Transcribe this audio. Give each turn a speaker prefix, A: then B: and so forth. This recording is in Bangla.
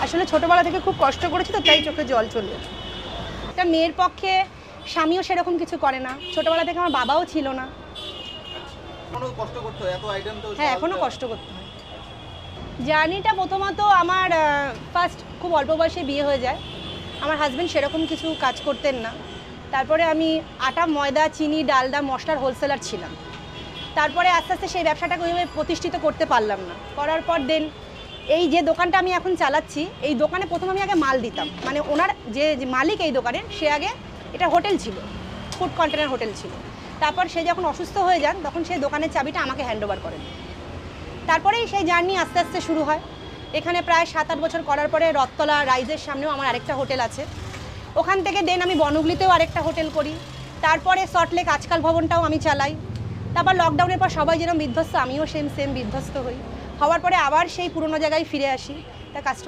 A: আসলে ছোটোবেলা থেকে খুব কষ্ট করেছি তো, তাই চোখে জল চলে এলো। একটা মেয়ের পক্ষে স্বামীও সেরকম কিছু করে না, ছোটোবেলা থেকে আমার বাবাও ছিল না।
B: কষ্ট করতে হয়, এত আইটেম তো
A: হ্যাঁ, এখনও কষ্ট করতে হয়। জার্নিটা প্রথমত আমার ফার্স্ট খুব অল্প বয়সে বিয়ে হয়ে যায়। আমার হাজব্যান্ড সেরকম কিছু কাজ করতেন না। তারপরে আমি আটা, ময়দা, চিনি, ডালডা, মশলার হোলসেলার ছিলাম। তারপরে আস্তে আস্তে সেই ব্যবসাটাকে ওইভাবে প্রতিষ্ঠিত করতে পারলাম না। করার পর দেন এই যে দোকানটা আমি এখন চালাচ্ছি, এই দোকানে প্রথম আমি আগে মাল দিতাম, মানে ওনার যে মালিক এই দোকানের, সে আগে এটা হোটেল ছিল, ফুড কন্টেনার হোটেল ছিল। তারপর সে যখন অসুস্থ হয়ে যান, তখন সেই দোকানের চাবিটা আমাকে হ্যান্ডওভার করেন। তারপরেই সেই জার্নি আস্তে আস্তে শুরু হয়। এখানে প্রায় 7-8 বছর করার পরে রথতলা রাইজের সামনেও আমার আরেকটা হোটেল আছে। ওখান থেকে দেন আমি বনগুলিতেও আরেকটা হোটেল করি। তারপরে সল্টলেক আজকাল ভবনটাও আমি চালাই। তারপর লকডাউনের পর সবাই যেরকম বিধ্বস্ত, আমিও সেম বিধ্বস্ত হই। হওয়ার পরে আবার সেই পুরনো জায়গায় ফিরে আসি। তা কাস্টমার